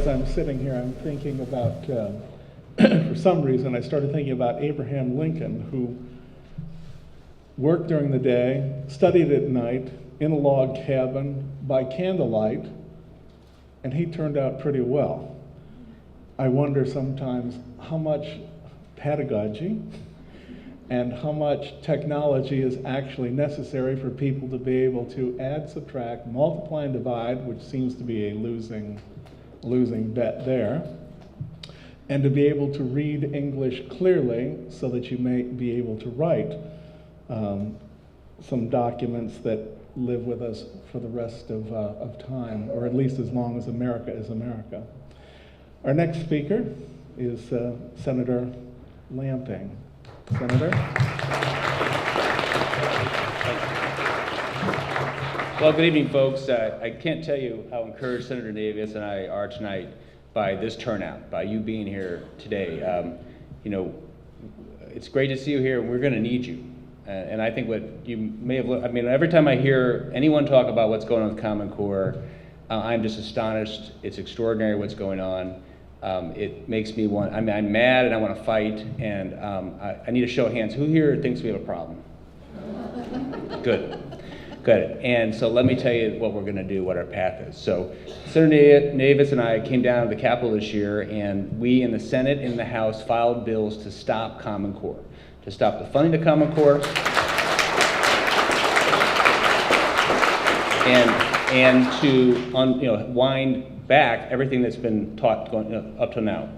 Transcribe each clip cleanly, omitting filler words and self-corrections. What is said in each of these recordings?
as I'm sitting here, I'm thinking about, for some reason, I started thinking about Abraham Lincoln, who worked during the day, studied at night, in a log cabin, by candlelight, and he turned out pretty well. I wonder sometimes how much pedagogy and how much technology is actually necessary for people to be able to add, subtract, multiply, and divide, which seems to be a losing bet there, and to be able to read English clearly so that you may be able to write some documents that live with us for the rest of time, or at least as long as America is America. Our next speaker is Senator Lamping. Senator? Well, good evening, folks. I can't tell you how encouraged Senator Davis and I are tonight by this turnout, by you being here today. You know, it's great to see you here, and we're going to need you. And I think what you may have, I mean, every time I hear anyone talk about what's going on with Common Core, I'm just astonished. It's extraordinary what's going on. It makes me want, I'm mad and I want to fight, and I need a show of hands. Who here thinks we have a problem? Good. Good. And so let me tell you what we're going to do, what our path is. So Senator Davis and I came down to the Capitol this year, and we in the Senate and the House filed bills to stop Common Core, to stop the funding to Common Core, and to wind back everything that's been taught up to now.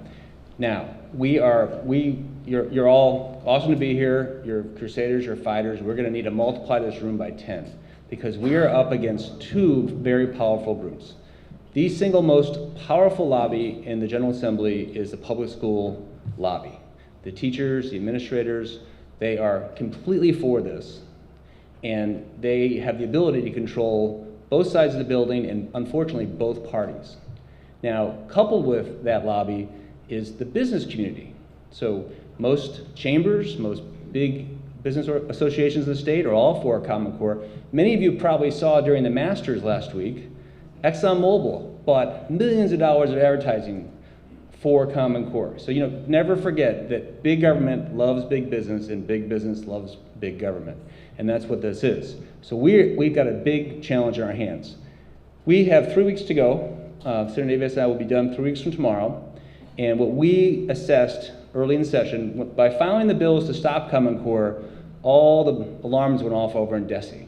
Now, you're all awesome to be here. You're crusaders, you're fighters. We're going to need to multiply this room by 10 because we are up against two very powerful groups. The single most powerful lobby in the General Assembly is the public school lobby. The teachers, the administrators, they are completely for this, and they have the ability to control both sides of the building and, unfortunately, both parties. Now, coupled with that lobby is the business community. So most chambers, most big business associations in the state are all for Common Core. Many of you probably saw during the Masters last week, ExxonMobil bought millions of dollars of advertising for Common Core. So, never forget that big government loves big business and big business loves big government. And that's what this is. So we've got a big challenge in our hands. We have 3 weeks to go. Senator Davis and I will be done 3 weeks from tomorrow. And what we assessed early in session, by filing the bills to stop Common Core, all the alarms went off over in DESE.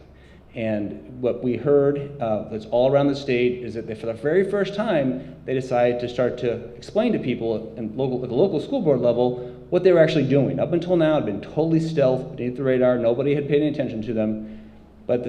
And what we heard that's all around the state is that for the very first time, they decided to start to explain to people at the local school board level what they were actually doing. Up until now, it had been totally stealth, beneath the radar. Nobody had paid any attention to them. But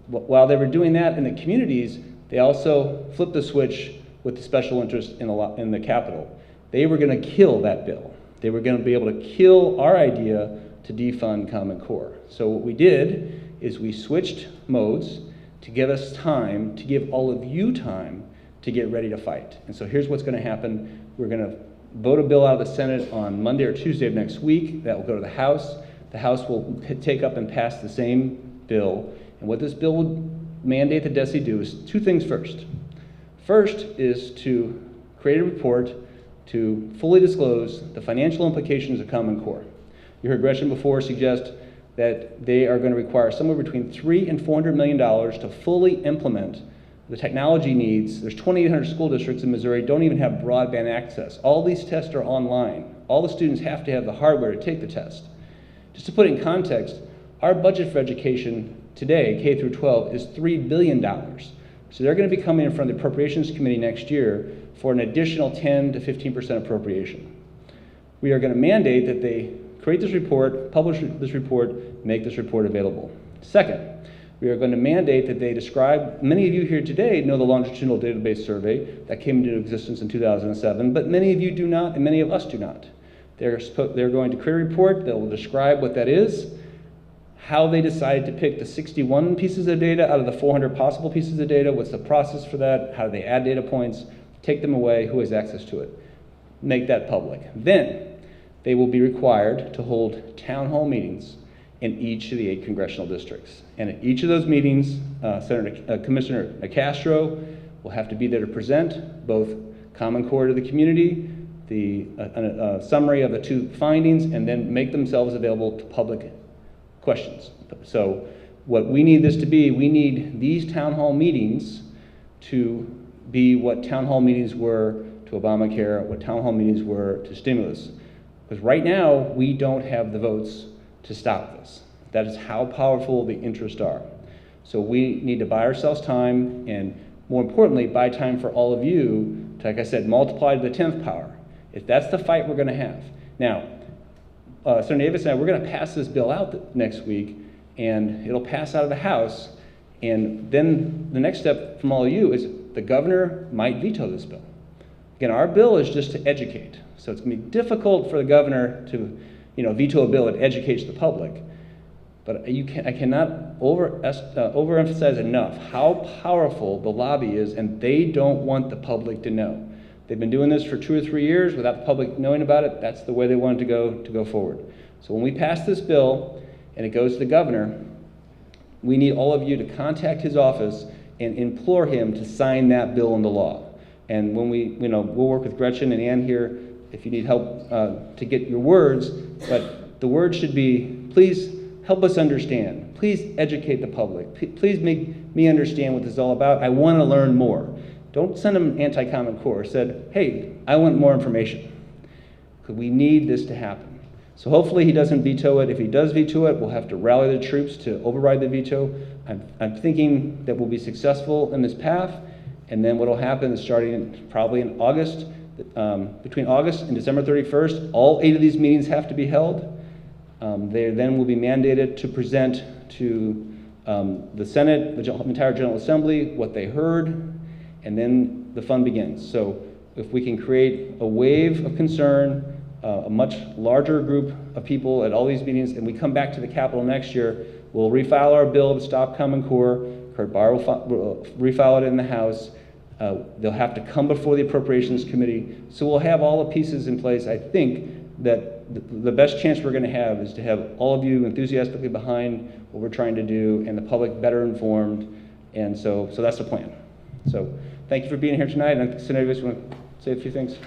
while they were doing that in the communities, they also flipped the switch with the special interest in the Capitol. They were going to kill that bill. They were going to be able to kill our idea to defund Common Core. So what we did is we switched modes to give us time, to give all of you time to get ready to fight. And so here's what's going to happen. We're going to vote a bill out of the Senate on Monday or Tuesday of next week. That will go to the House. The House will take up and pass the same bill. And what this bill would mandate that DESE do is two things first. First is to create a report to fully disclose the financial implications of Common Core. You heard Gretchen before suggest that they are going to require somewhere between $300 and $400 million to fully implement the technology needs. There's 2,800 school districts in Missouri don't even have broadband access. All these tests are online. All the students have to have the hardware to take the test. Just to put it in context, our budget for education today, K through 12, is $3 billion. So they're going to be coming in front of the Appropriations Committee next year for an additional 10 to 15% appropriation. We are going to mandate that they create this report, publish this report, make this report available. Second, we are going to mandate that they describe, many of you here today know the longitudinal database survey that came into existence in 2007, but many of you do not, and many of us do not. They're going to create a report that will describe what that is, how they decided to pick the 61 pieces of data out of the 400 possible pieces of data, what's the process for that, how do they add data points, take them away, who has access to it. Make that public. Then they will be required to hold town hall meetings in each of the 8 congressional districts. And at each of those meetings, Commissioner Castro will have to be there to present both Common Core to the community, a summary of the 2 findings, and then make themselves available to public questions. So what we need this to be, we need these town hall meetings to be what town hall meetings were to Obamacare, what town hall meetings were to stimulus. Because right now, we don't have the votes to stop this. That is how powerful the interests are. So we need to buy ourselves time, and more importantly, buy time for all of you to, like I said, multiply to the 10th power. If that's the fight we're gonna have. Now, Senator Davis and I, we're gonna pass this bill out next week, and it'll pass out of the House, and then the next step from all of you is the governor might veto this bill. Again, our bill is just to educate. So it's gonna be difficult for the governor to, veto a bill that educates the public. But I cannot overemphasize enough how powerful the lobby is, and they don't want the public to know. They've been doing this for 2 or 3 years without the public knowing about it. That's the way they want it to go forward. So when we pass this bill and it goes to the governor, we need all of you to contact his office and implore him to sign that bill into law. And when we'll work with Gretchen and Ann here if you need help to get your words, but the words should be, please help us understand. Please educate the public. Please make me understand what this is all about. I want to learn more. Don't send them anti-Common Core. Said, hey, I want more information. Because we need this to happen. So hopefully he doesn't veto it. If he does veto it, we'll have to rally the troops to override the veto. I'm thinking that we'll be successful in this path. And then what will happen is starting probably in August, between August and December 31st, all 8 of these meetings have to be held. They then will be mandated to present to the Senate, the entire General Assembly, what they heard, and then the fun begins. So if we can create a wave of concern, a much larger group of people at all these meetings, and we come back to the Capitol next year, we'll refile our bill to stop Common Core. Kurt Barr will refile it in the House. They'll have to come before the Appropriations Committee. So we'll have all the pieces in place. I think that the best chance we're going to have is to have all of you enthusiastically behind what we're trying to do and the public better informed. And so that's the plan. So thank you for being here tonight. And Senator Davis, you want to say a few things?